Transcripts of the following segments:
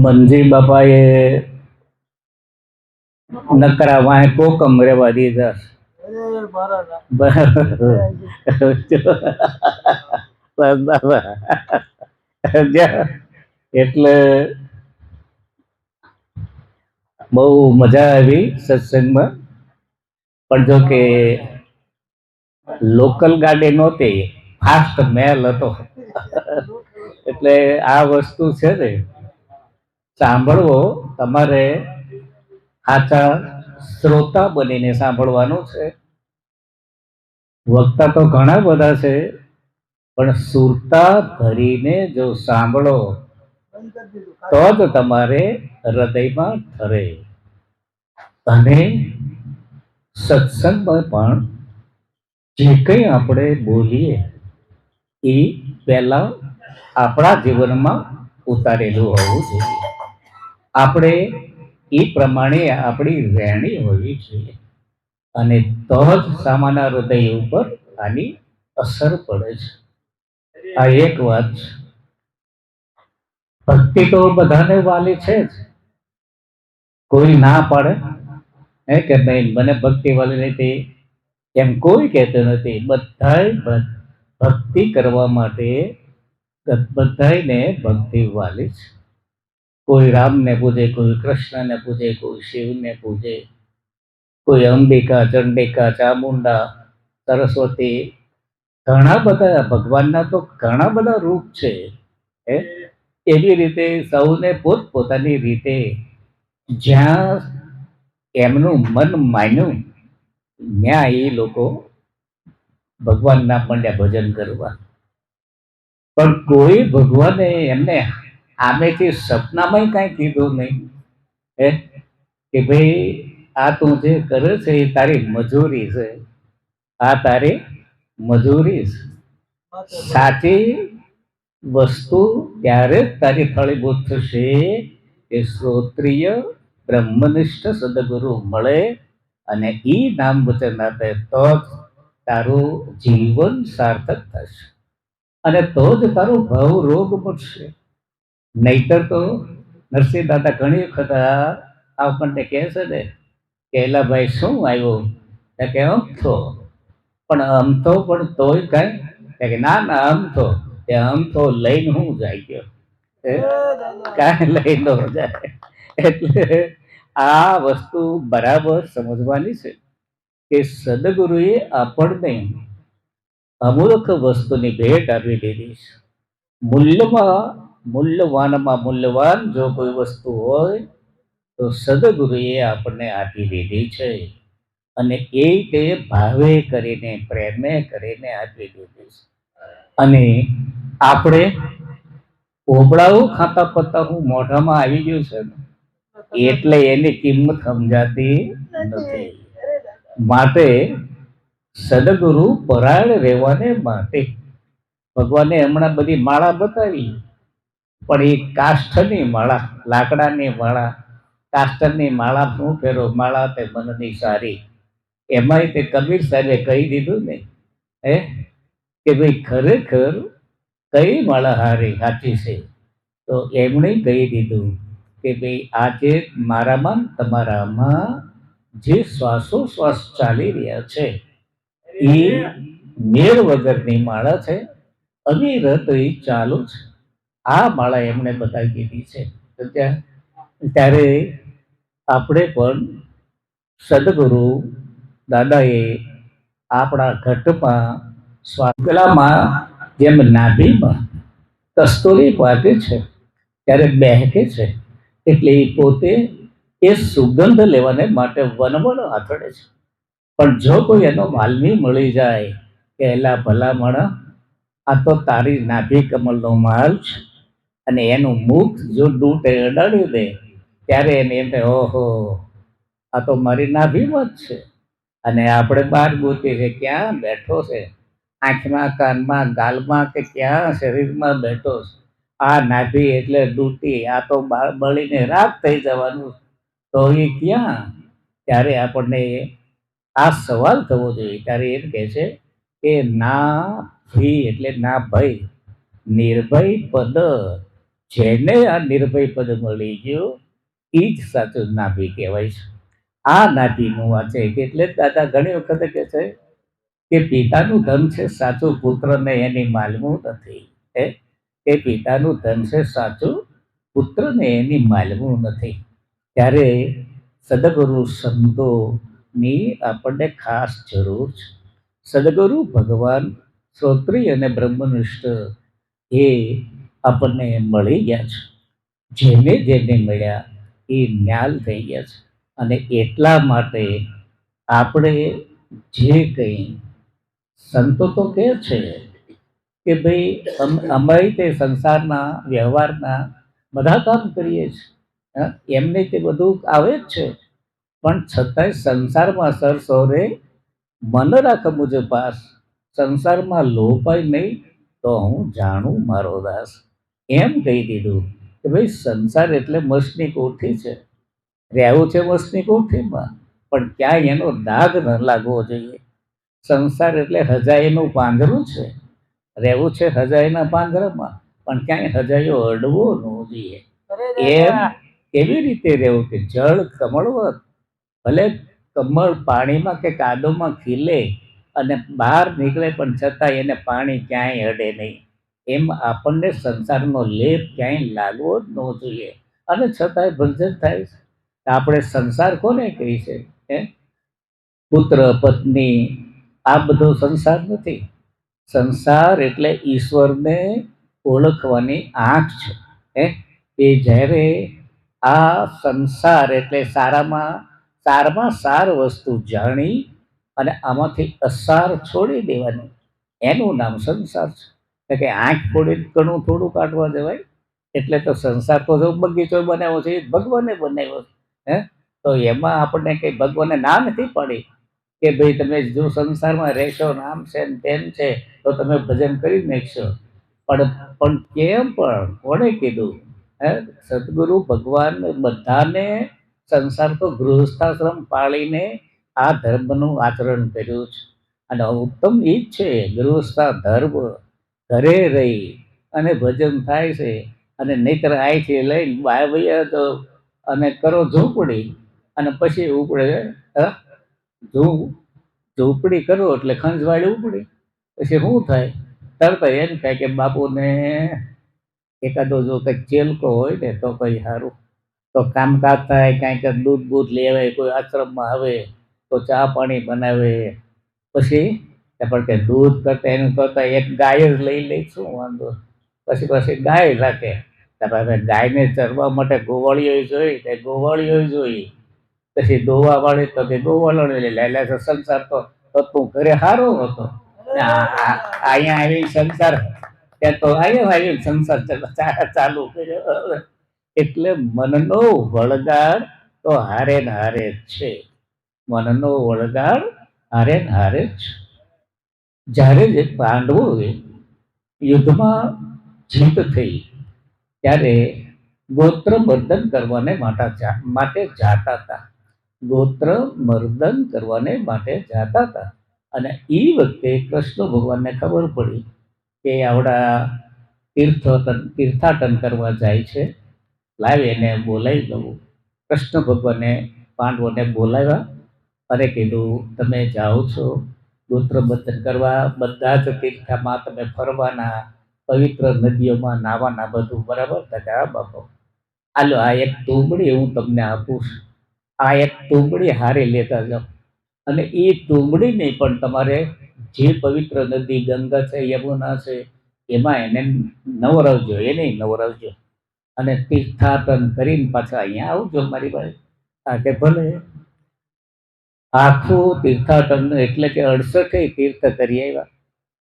મંજી બાપાએ નકરા વાંહે કોકમ રેવા દીધા. એટલે બહુ મજા આવી સત્સંગમાં. પણ જો કે લોકલ ગાડી નહોતી, ફાસ્ટ મેલ હતો. એટલે આ વસ્તુ છે ને, સાંભળવો તમારે સાચા શ્રોતા બનીને સાંભળવાનું છે. વક્તા તો ઘણા બધા છે, પણ સુરતા ધરીને જો સાંભળો તો જ તમારે હૃદયમાં ઠરે. અને સત્સંગમાં પણ જે કંઈ આપણે બોલીએ એ પહેલા આપણા જીવનમાં ઉતારેલું હોવું જોઈએ. આપણે એ પ્રમાણે આપણી રહેણી હોવી જોઈએ, અને તો જ સામાન્ય હૃદય ઉપર આની અસર પડે છે. આ એક વાત છે. ભક્તિ તો બધાને વાલી છે જ, કોઈ ના પાડે હે કે ભાઈ મને ભક્તિ વાલી નથી એમ કોઈ કહેતું નથી. બધાય ભક્તિ કરવા માટે બધાને ભક્તિ વાલી છે. કોઈ રામને પૂજે, કોઈ કૃષ્ણને પૂજે, કોઈ શિવને પૂજે, કોઈ અંબિકા, ચંડિકા, ચામુંડા, સરસ્વતી, ઘણા બધા ભગવાનના તો ઘણા બધા રૂપ છે. એવી રીતે સૌને પોતપોતાની રીતે જ્યાં એમનું મન માન્યું ત્યાં એ લોકો ભગવાનના મંડ્યા ભજન કરવા. પણ કોઈ ભગવાને એમને આમેથી સપનામાં કાંઈ કીધું નહીં કે ભાઈ આ તું જે કરે છે એ તારી મજૂરી છે, આ તારી મજૂરી છે. સાચી વસ્તુ ત્યારે જ તારી ફળીભૂત થશે કે શ્રોત્રિય બ્રહ્મનિષ્ઠ સદગુરુ મળે અને એ નામ વચન આપે તો જ તારું જીવન સાર્થક થશે, અને તો જ તારો ભાવ રોગ મળશે. નહીતર તો નરસિંહ દાદા ઘણી વખત આપણને કહે છે ને કે એલા ભાઈ શું આવ્યું કે અમથો, પણ અમથો પણ તોય કાંઈ કે ના ના અમથો, એ અમથો લઈને હું જાય ગયો, કાંઈ લઈ ન જાય. એટલે આ વસ્તુ બરાબર સમજવાની છે કે સદગુરુએ આપણને અમૂલક વસ્તુની ભેટ આપી દીધી છે. મૂલ્યવાનમાં મૂલ્યવાન જો કોઈ વસ્તુ હોય તો સદગુરુએ આપણને આપી દીધી છે, અને એ તે ભાવે કરીને પ્રેમે કરીને આપી દીધી છે. અને આપણે ઓબળાઓ ખાતા પત્તા હું મોઢામાં આવી ગયું છે ને એટલે એની કિંમત સમજાતી નથી. માટે સદગુરુ પરાયણ રહેવાને માટે ભગવાને હમણાં બધી માળા બતાવી, પણ એ કાષ્ઠની માળા, લાકડાની માળા, કાષ્ઠની માળા શું ફેરો, માળા તે મનની સારી. એમાંય તે કબીર સાહેબે કહી દીધું ને કે ભાઈ ખરેખર કઈ માળા હારી સાચી છે, તો એમણે કહી દીધું કે ભાઈ આજે મારામાં તમારામાં જે શ્વાસોશ્વાસ ચાલી રહ્યા છે એ મેળ વગરની માળા છે, અવિરત એ ચાલુ છે. આ માળા એમણે બતાવી દીધી છે. તો ત્યારે આપણે પણ સદગુરુ દાદાએ આપણા ઘટમાં સ્વાગલામાં જેમ નાભીમાં કસ્તુરી પાકે છે ત્યારે બહેકે છે, એટલે એ પોતે એ સુગંધ લેવાને માટે વનવન આથડે છે. પણ જો કોઈ એનો માલવી મળી જાય કે એલા ભલામણ આ તો તારી નાભી કમલનો માલ છે, અને એનું મુખ જો ડૂટે અડાડી દે ત્યારે એને એમ થાય ઓહો આ તો મારી નાભીમાં જ છે. અને આપણે બહાર ગોતીએ છે ક્યાં બેઠો છે, આંખમાં, કાનમાં, ગાલમાં કે ક્યાં શરીરમાં બેઠો છે. આ નાભી એટલે ડૂટી, આ તો બળીને રાખ થઈ જવાનું, તો એ ક્યાં? ત્યારે આપણને આ સવાલ થવો જોઈએ. ત્યારે એમ કહે છે કે ના ભી એટલે ના ભય, નિર્ભય પદ, જેને આ નિર્ભય પદ મળી ગયું એ જ સાચું નાભી કહેવાય છે. આ નાભીનું વાંચે એટલે જ દાદા ઘણી વખત કહે છે કે પિતાનું ધન છે સાચું, પુત્રને એની માલવું નથી. હે કે પિતાનું ધન છે સાચું, પુત્રને એની માલવું નથી. ત્યારે સદગુરુ સંતોની આપણને ખાસ જરૂર છે. સદગુરુ ભગવાન શ્રોત્રિય અને બ્રહ્મનિષ્ઠ એ આપણને મળી ગયા છે. જેને જેને મળ્યા એ ન્યાલ થઈ ગયા છે. અને એટલા માટે આપણે જે કંઈ સંતો તો કહે છે કે ભાઈ અમે તે સંસારના વ્યવહારના બધા કામ કરીએ છીએ, એમને તે બધું આવે જ છે, પણ છતાંય સંસારમાં સરસોરે મન રાખ મુજ પાસ, સંસારમાં લોપાય નહીં તો હું જાણું મારો દાસ. એમ કહી દીધું કે ભાઈ સંસાર એટલે મસની કોઠી છે, રહેવું છે મસની કોઠીમાં, પણ ક્યાંય એનો દાગ ન લાગવો જોઈએ. સંસાર એટલે હજાઈનું પાંજરું છે, રહેવું છે હજાઈના પાંજરામાં, પણ ક્યાંય હજાઈઓ અડવો ન જોઈએ. એમ કેવી રીતે રહેવું કે જળ કમળવત, ભલે કમળ પાણીમાં કે કાદવમાં ખીલે અને બહાર નીકળે પણ છતાં એને પાણી ક્યાંય અડે નહીં. એમ આપણને સંસારનો લેપ ક્યાંય લાગવો જ ન જોઈએ. અને છતાંય ભંજન થાય છે. આપણે સંસાર કોને કહી છે? પુત્ર પત્ની આ બધો સંસાર નથી. સંસાર એટલે ઈશ્વરને ઓળખવાની આંખ છે. એ જ્યારે આ સંસાર એટલે સારમાં સાર વસ્તુ જાણી અને આમાંથી અસાર છોડી દેવાની, એનું નામ સંસાર છે. એટલે કે આંખ ફોડી ઘણું થોડું કાઢવા જવાય. એટલે તો સંસાર તો જો બગીચો બનાવ્યો છે એ ભગવાને બનાવ્યો છે. તો એમાં આપણને કઈ ભગવાને ના નથી પાડી કે ભાઈ તમે જો સંસારમાં રહેશો ને આમ છે ને તેમ છે તો તમે ભજન કરી નાખશો. પણ કેમ, પણ કોણે કીધું? સદગુરુ ભગવાન બધાને સંસાર તો ગૃહસ્થાશ્રમ પાળીને આ ધર્મનું આચરણ કર્યું છે. અને ઉત્તમ એ જ છે ગૃહસ્થ ધર્મ. ઘરે રહી અને ભજન થાય છે. અને નહીતર અહીંથી લઈને બાવૈયા તો અને કરો ઝૂંપડી અને પછી ઉપડે ઝૂંપડી કરો એટલે ખંજવાળી ઉપડી. પછી શું થાય? તરત એમ થાય કે બાપુને એકાદો જો કંઈક ચેલકો હોય ને તો કઈ સારું, તો કામકાજ થાય, કાંઈક દૂધ બૂધ લેવાય, કોઈ આશ્રમમાં આવે તો ચા પાણી બનાવે. પછી પણ કે દૂધ કરતા એનું કરતા એક ગાય જ લઈ લે, શું વાંધો? પછી ગાય રાખે. હવે ગાયને ચરવા માટે ગોવાળીઓ જોઈ, તે ગોવાળીઓ જોઈ. પછી દોવા વાળી તો કે ગોવાળો લે સંસાર તો તું ઘરે સારો હતો, અહીંયા આવી સંસાર ત્યાં તો અહીંયા આવી સંસાર ચાલુ કર્યો. એટલે મનનો વળગાડ તો હારે ને હારે જ છે. મનનો વળગાડ હારે ને હારે જ છે. જ્યારે જે પાંડવોએ યુદ્ધમાં જીત થઈ ત્યારે ગોત્ર મર્દન કરવાને માટે જાતા હતા. ગોત્ર મર્દન કરવાને માટે જાતા હતા. અને એ વખતે કૃષ્ણ ભગવાનને ખબર પડી કે આવડા તીર્થાટન કરવા જાય છે, લાવી એને બોલાવી દઉં. કૃષ્ણ ભગવાને પાંડવોને બોલાવ્યા અને કીધું તમે જાઓ છો ગોત્ર બંધન કરવા, બધા જ તીર્થમાં તમે ફરવાના, પવિત્ર નદીઓમાં નાવાના, બધું બરાબર? હા બાપુ, હાલો આ એક તુંબડી હું તમને આપું છું, આ એક તુંબડી હારે લેતા જાઓ. અને એ તુંબડીને પણ તમારે જે પવિત્ર નદી ગંગા છે, યમુના છે, એમાં એને નવરાવજો, એને નવરાવજો. અને તીર્થાટન કરીને પાછા અહીંયા આવજો મારી પાસે. હા કે ભલે. આખું તીર્થાટન એટલે કે 68 તીર્થ કરી આવ્યા.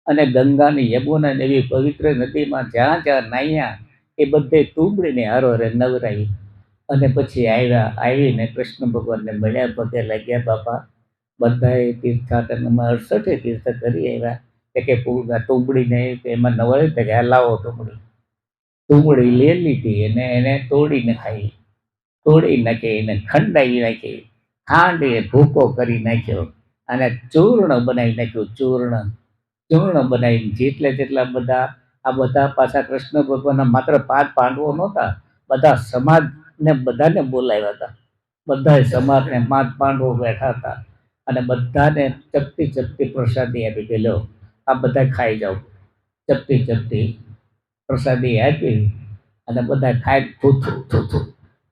અને ગંગાની યમુના એવી પવિત્ર નદીમાં જ્યાં જ્યાં નાહ્યા એ બધે તુંબડીને હારોરે નવરાવી. અને પછી આવીને કૃષ્ણ ભગવાનને મળ્યા, પગે લાગ્યા. બાપા બધાએ તીર્થાટનમાં 68 તીર્થ કરી આવ્યા. કે તુંબડીને એમાં નવાય કે લાવો તુંબડી. તુંબડી લે લીધી અને એને તોડી નાખી, તોડી નાખી, એને ખંડાવી નાખી, ખાંડી ભૂકો કરી નાખ્યો અને ચૂર્ણ બનાવી નાખ્યું. ચૂર્ણ બનાવીને જેટલા બધા આ બધા પાછા કૃષ્ણ ભગવાનના માત્ર 5 પાંડવો નહોતા, બધા સમાજને બધાને બોલાવ્યા હતા. બધાય સમાજને 5 પાંડવો બેઠા હતા અને બધાને ચપટી ચપટી પ્રસાદી આપી કે લો આ બધા ખાઈ જાઓ. ચપટી ચપટી પ્રસાદી આપી અને બધા ખાઈ થૂથું થૂથું.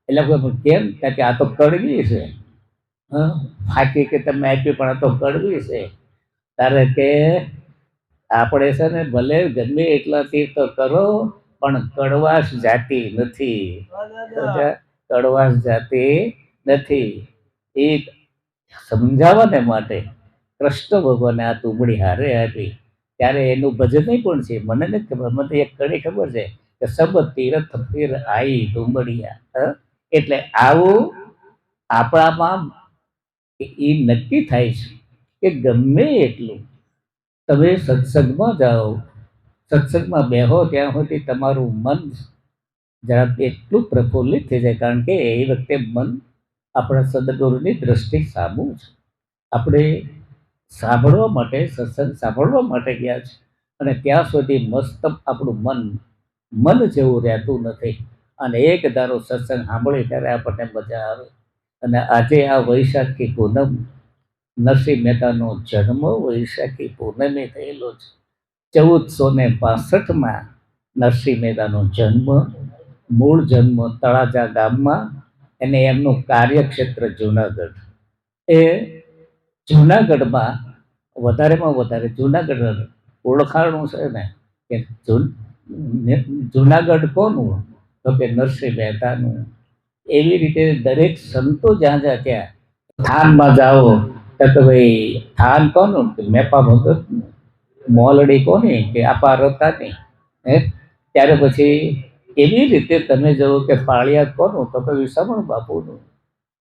એટલે કોઈ કેમ? કારણ કે આ તો કડવી છે. હં? ફાકી કે તમે આપી પણ આ તો કડવી છે. તારે કે આપણે છે ને ભલે ગમે એટલા તીર્થ કરો પણ કડવાશ જાતી નથી. સમજ્યા? કડવાશ જાતી નથી. એ સમજાવવાને માટે કૃષ્ણ ભગવાને આ તુંબડી હારે આપી. ત્યારે એનું ભજન પણ છે, મને નથી ખબર, મને તો એક કડી ખબર છે કે સબ તીરથ ફીર આઈ તુંબડિયા. એટલે આવું આપણામાં એ નક્કી થાય છે કે ગમે એટલું તમે સત્સંગમાં જાઓ, સત્સંગમાં બેહો ત્યાં સુધી તમારું મન જરા એટલું પ્રફુલ્લિત થઈ જાય, કારણ કે એ વખતે મન આપણા સદગુરુની દ્રષ્ટિ સામું છે. આપણે સાંભળવા માટે, સત્સંગ સાંભળવા માટે ગયા છે અને ત્યાં સુધી મસ્ત આપણું મન જેવું રહેતું નથી. અને એક ધારો સત્સંગ સાંભળે ત્યારે આપણને મજા આવે. અને આજે આ વૈશાખી પૂનમ, નરસિંહ મહેતાનો જન્મ વૈશાખી પૂનમે થયેલો છે. 1465 નરસિંહ મહેતાનો જન્મ, મૂળ જન્મ તળાજા ગામમાં, અને એમનું કાર્યક્ષેત્ર જુનાગઢ. એ જુનાગઢમાં વધારેમાં વધારે જુનાગઢ ઓળખાણું છે ને કે જુનાગઢ કોનું? તો કે નરસિંહ મહેતાનું. એવી રીતે દરેક સંતો જ્યાં જ્યાં ત્યાં થાનમાં જાઓ તો ભાઈ થાન કોનું? મેપા ભગતનું. મોલડી કોની? કે આપા રતાની. હે? ત્યારે પછી એવી રીતે તમે જુઓ કે પાળિયાદ કોનું? તો કે વિસામણ બાપુનું.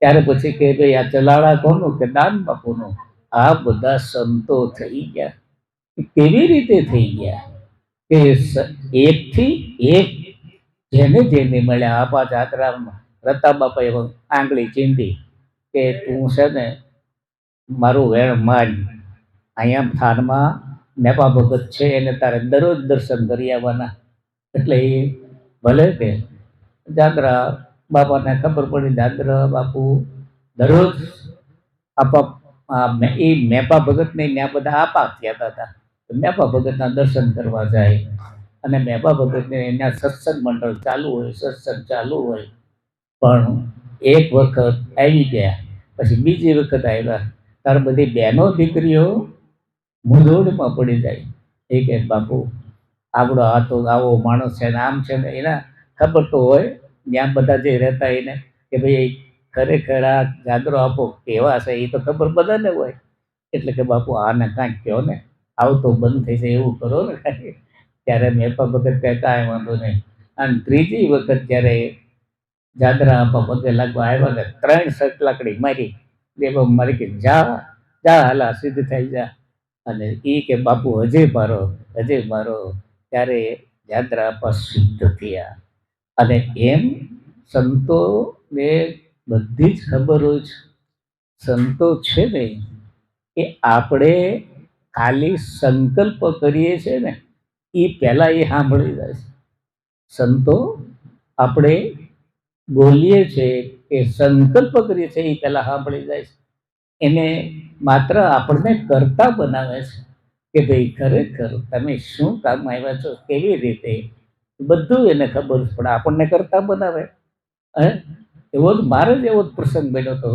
ત્યારે પછી કે ભાઈ આ ચલાળા કોનું? કે દાન બાપુનું. આ બધા સંતો થઈ ગયા. કેવી રીતે થઈ ગયા? કે એકથી એક જેને જેને મળ્યા. આપા જાત્રામાં રતા બાપાએ આંગળી ચીંધી કે તું છે ને મારું વેણ માન, અહીંયા થાનમાં મેપા ભગત છે એને તારે દરરોજ દર્શન કરી આવવાના. એટલે એ ભલે કે જાત્રા બાપાને ખબર પડી, જાત્રા બાપુ દરરોજ આપા એ મેપા ભગતને ત્યાં બધા આપા કહેતા હતા. મેપા ભગતના દર્શન કરવા જાય અને મેપા ભગતને એના સત્સંગ મંડળ ચાલુ હોય, સત્સંગ ચાલુ હોય. પણ એક વખત આવી ગયા, પછી બીજી વખત આવ્યા, તાર બધી બહેનો દીકરીઓ મૂંઝવણમાં પડી જાય. એ કે બાપુ આપણો આ તો આવો માણસ છે ને આમ છે ને. એના ખબર તો હોય ત્યાં બધા જે રહેતા એને કે ભાઈ ખરેખર આ જાગરો આપો કેવા છે એ તો ખબર બધાને હોય. એટલે કે બાપુ આને કાંઈક કહો ને, આવતો બંધ થઈ જાય એવું કરો ને કાંઈ. ત્યારે મેપા ભગત કહે કાંઈ વાંધો નહીં. અને ત્રીજી વખત જ્યારે જાદરા આપા પગે લાગવા આવ્યા ને 3 સટલાકડી મારી, મારી કે જા જા હાલા સિદ્ધ થઈ જા. અને એ કે બાપુ હજે મારો, હજે મારો. ત્યારે જાદરા આપા સિદ્ધ થયા. અને એમ સંતોને બધી જ ખબર હોય છે. સંતો છે ને એ આપણે ખાલી સંકલ્પ કરીએ છીએ ને એ પહેલા એ સાંભળી જાય છે. સંતો આપણે બોલીએ છીએ કે સંકલ્પ કરીએ છીએ એ પહેલા સાંભળી જાય છે. એને માત્ર આપણને કરતા બનાવે છે કે ભાઈ ખરેખર તમે શું કામ આવ્યા છો, કેવી રીતે, બધું એને ખબર છે, પણ આપણને કરતા બનાવે. હે? એવો જ મારે જ એવો જ પ્રસંગ બન્યો હતો.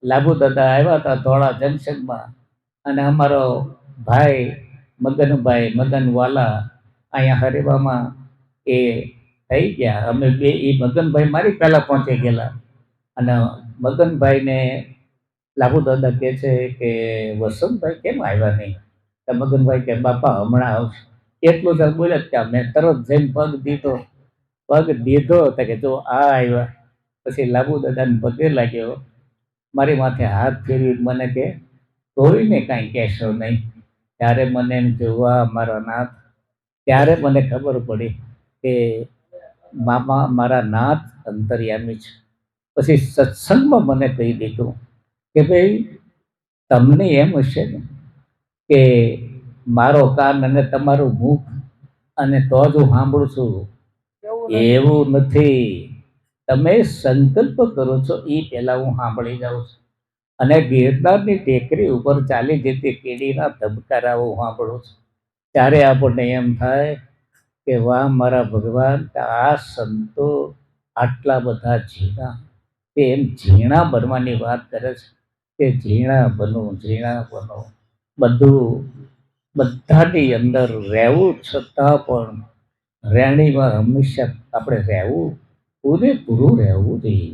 લાભુ દાદા આવ્યા હતા ધોળા જંકશનમાં અને અમારો ભાઈ મગનભાઈ મગનવાલા અહીંયા હરેવામાં એ થઈ ગયા. અમે બે, એ મગનભાઈ મારી પહેલાં પહોંચી ગયેલા. અને મગનભાઈને લાભુ દાદા કહે છે કે વસંતભાઈ કેમ આવ્યા નહીં? તો મગનભાઈ કે બાપા હમણાં આવશે. એટલું જ બોલ્યા ત્યાં મેં તરત જઈને પગ દીધો તો કે જો આ આવ્યા. પછી લાભુ દાદાને પગે લાગ્યો, મારી માથે હાથ ફેરવી મને કે કોઈને કાંઈ કહેશો નહીં. ત્યારે મને એમ જોવા મારા નાથ, ત્યારે મને ખબર પડી કે મામા મારા નાથ અંતર્યામી છે. પછી સત્સંગમાં મને કહી દીધું કે ભાઈ તમને એમ હશે ને કે મારો કાન અને તમારું મુખ અને તો જ હું સાંભળું છું. એવું નથી. તમે સંકલ્પ કરો છો એ પહેલા હું સાંભળી જાઉં છું. અને ગિરનારની ટેકરી ઉપર ચાલી જતી કીડીના ધબકારા હું સાંભળું છું. ત્યારે આપણને એમ થાય કે વાહ મારા ભગવાન, આ સંતો આટલા બધા ઝીણા, તે એમ ઝીણા બનવાની વાત કરે છે કે ઝીણા બનો, ઝીણા બનો. બધું બધાની અંદર રહેવું છતાં પણ રહેણીમાં હંમેશા આપણે રહેવું, પૂરેપૂરું રહેવું જોઈએ.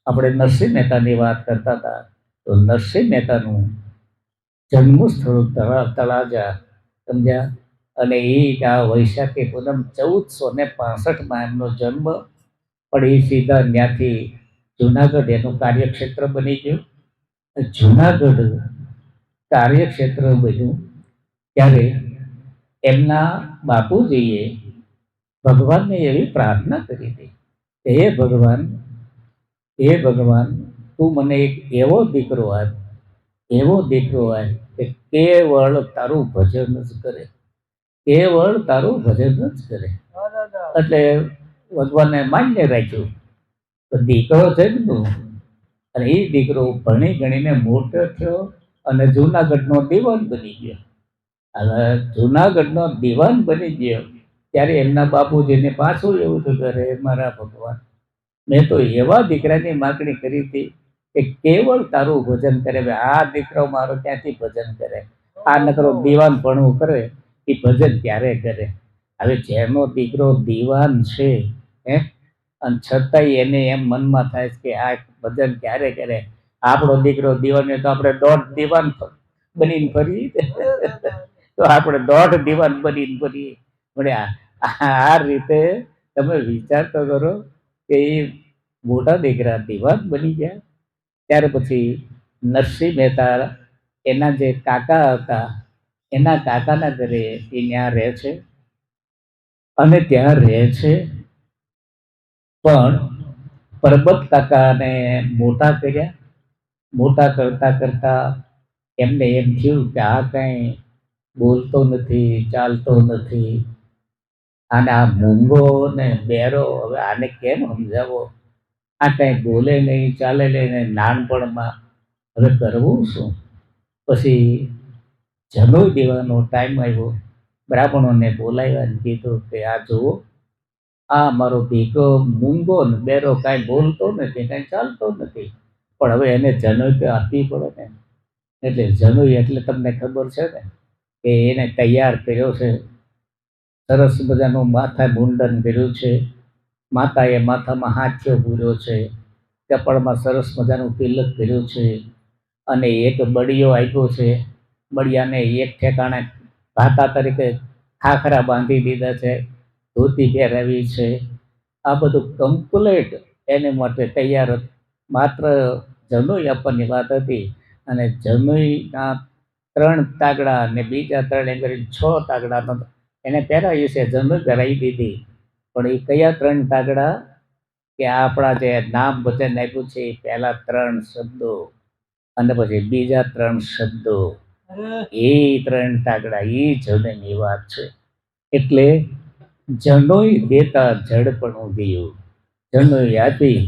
આપણે નરસિંહ મહેતાની વાત કરતા હતા, તો નરસિંહ મહેતાનું જન્મસ્થળ તળાજા, સમજ્યા? અને એ આ વૈશાખી પૂનમ 1465 એમનો જન્મ. પણ એ સીધા ત્યાંથી જુનાગઢ એનું કાર્યક્ષેત્ર બની ગયું. જુનાગઢ કાર્યક્ષેત્ર બન્યું ત્યારે એમના બાપુજીએ ભગવાનને એવી પ્રાર્થના કરી હતી કે હે ભગવાન, તું મને એક એવો દીકરો આપ, એવો દીકરો આપ કે કેવળ તારું ભજન જ કરે, કેવળ તારું ભજન જ કરે. એટલે ભગવાને માન્ય રાખ્યું તો દીકરો જન્મ્યો. અને એ દીકરો ભણી ગણીને મોટો થયો અને જુનાગઢનો દીવાન બની ગયો. હવે જુનાગઢનો દીવાન બની ગયો ત્યારે એમના બાપુજીને પાછું એવું થયું કે અરે મારા ભગવાન, મેં તો એવા દીકરાની માગણી કરી હતી કે કેવળ તારું ભજન કરે. આ દીકરો મારો ક્યાંથી ભજન કરે? આ નકરો દીવાન ભણવું કરે, એ ભજન ક્યારે કરે? હવે જેનો દીકરો દીવાન છે, હે, અને છતાંય એને એમ મનમાં થાય કે આ ભજન ક્યારે કરે? આપણો દીકરો દીવાન હોય તો આપણે દોઢ દીવાન બનીને ફરીએ. તો આપણે દોઢ દીવાન બનીને ફરીએ. પણ આ રીતે તમે વિચાર તો કરો કે એ મોટા દીકરા દીવાન બની ગયા. ત્યાર પછી નરસિંહ મહેતા એના જે કાકા હતા, એના કાકાના ઘરે એ ત્યાં રહે છે. અને ત્યાં રહે છે પણ પરબત કાકાને મોટા કર્યા. મોટા કરતા કરતા એમને એમ થયું કે આ કઈ બોલતો નથી, ચાલતો નથી, અને આ મૂંગો ને બેરો, હવે આને કેમ સમજાવો? આ કઈ બોલે નહીં, ચાલે નહીં, નાનપણમાં હવે કરવું શું? પછી જનોઈ દેવાનો ટાઈમ આવ્યો. બ્રાહ્મણોને બોલાવ્યા અને કીધું કે આ જુઓ, આ મારો દીકરો મૂંગો ને બેરો, કાંઈ બોલતો નથી, કાંઈ ચાલતો નથી, પણ હવે એને જનોઈ તો આપવી પડે ને. એટલે જનોઈ એટલે તમને ખબર છે ને કે એને તૈયાર કર્યો છે, સરસ મજાનું માથા મુંડન કર્યું છે, માતાએ માથામાં હાથિયો પૂર્યો છે, કપાળમાં સરસ મજાનું તિલક કર્યું છે, અને એક બળિયો આપ્યો છે. બળિયાને એક ઠેકાણે ભાતા તરીકે ખાખરા બાંધી દીધા છે, ધોતી પહેરાવી છે. આ બધું કમ્પ્લેટ એને માટે તૈયાર હતું. માત્ર જનોઈ આપવાની વાત હતી. અને જનોઈના 3 તાગડા અને બીજા 3 એમ કરીને 6 તાગડા એને પહેરાવી છે, જનોઈ પહેરાવી દીધી. પણ એ કયા 3 તાગડા? કે આપણા જે નામ વચન આપ્યું છે એ પહેલા 3 શબ્દો અને પછી બીજા 3 શબ્દો, એ 3 તાગડા, એ જનોઈની વાત છે. એટલે જનોઈ દેતા જડપણું ગયું. જનોઈ આપી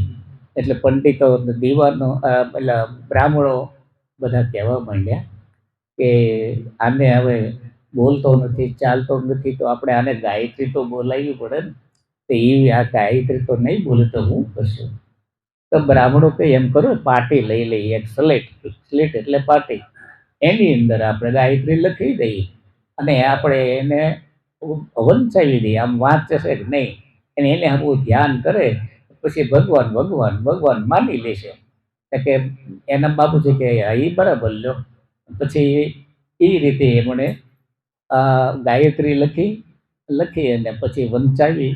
એટલે પંડિતો, દીવાનો, પેલા બ્રાહ્મણો બધા કહેવા માંડ્યા કે આને હવે બોલતો નથી, ચાલતો નથી, તો આપણે આને ગાયત્રી તો બોલાવવી પડે ને. તો એ આ ગાયત્રી તો નહીં બોલે તો હું કરશું? તો બ્રાહ્મણો કે એમ કરો, પાટી લઈ લઈએ, એક સ્લેટ, સ્લેટ એટલે પાટી, એની અંદર આપણે ગાયત્રી લખી દઈએ અને આપણે એને વંચાવી દઈએ. આમ વાંચે છે કે નહીં એને એને આવું ધ્યાન કરે, પછી ભગવાન ભગવાન ભગવાન માની લેશે. કે એના બાપુજી કે એ બરાબર લ્યો. પછી એ રીતે એમણે ગાયત્રી લખી અને પછી વંચાવી,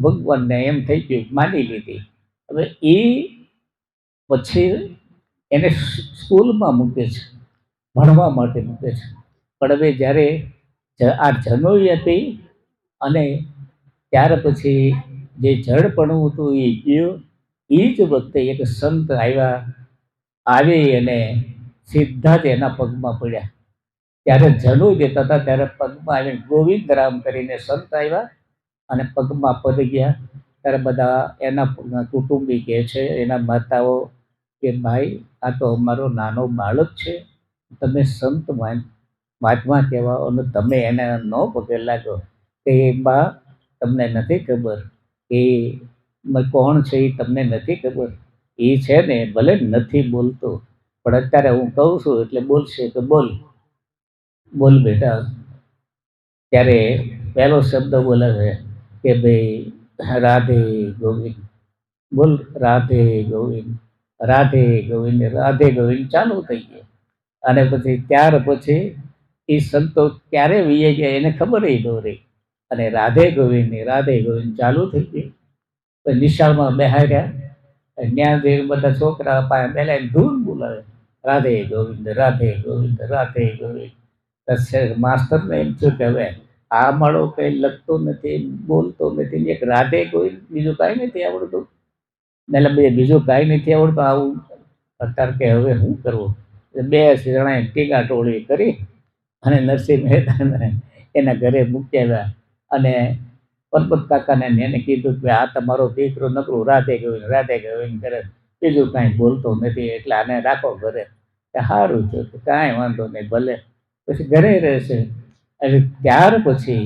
ભગવાનને એમ થઈ ગયું, માની લીધી. હવે એ પછી એને સ્કૂલમાં મૂકે છે, ભણવા માટે મૂકે છે. પણ હવે જ્યારે આ જનોઈ હતી અને ત્યાર પછી જે જડપણું હતું એ ગયું. એ જ વખતે એક સંત આવી અને સીધા જ એના પગમાં પડ્યા ત્યારે જનોઈ દેતા હતા ત્યારે પગમાં આવીને ગોવિંદ રામ કરીને સંત આવ્યા અને પગમાં પડી ગયા. ત્યારે બધા એના કુટુંબી કહે છે, એના માતાઓ કે ભાઈ આ તો અમારો નાનો બાળક છે, તમે સંત મહાત્મા કહેવાઓ અને તમે એને ન પગે લાગો. કે બા તમને નથી ખબર એ કોણ છે, એ તમને નથી ખબર. એ છે ને ભલે નથી બોલતો પણ અત્યારે હું કહું છું એટલે બોલશે. તો બોલ બોલ બેટા. ત્યારે પહેલો શબ્દ બોલે છે કે ભાઈ રાધે ગોવિંદ. બોલ રાધે ગોવિંદ, રાધે ગોવિંદ, રાધે ગોવિંદ ચાલુ થઈ ગયું. અને પછી ત્યાર પછી એ સંતો ક્યારે વીએ ગયા એને ખબર ન રહી. અને રાધે ગોવિંદ ચાલુ થઈ ગઈ. તો નિશાળમાં બેહાડ્યા, ત્યાં જઈને બધા છોકરા પાસે બેલાઈને ધૂન બોલાવે, રાધે ગોવિંદ, રાધે ગોવિંદ, રાધે ગોવિંદ. માસ્તરને એમ થયું કે હવે આ માળો કઈ લખતો નથી, બોલતો નથી, એક રાધે ગોવિંદ, બીજું કાંઈ નથી આવડતું. એટલે બીજું કાંઈ નથી આવડતું, આવું અત્યારે કે હવે શું કરવું. બે જણાએ ટીકા ટોળી કરી અને નરસિંહ મહેતાને એના ઘરે મૂકી આવ્યા. અને પરબત કાકાને એને કીધું કે આ તમારો દીકરો નકરું રાધે ગોવિંદ કરે, બીજું કાંઈ બોલતો નથી, એટલે આને રાખો ઘરે. સારું થયું, કાંઈ વાંધો નહીં, ભલે પછી ઘરે રહેશે. એટલે ત્યાર પછી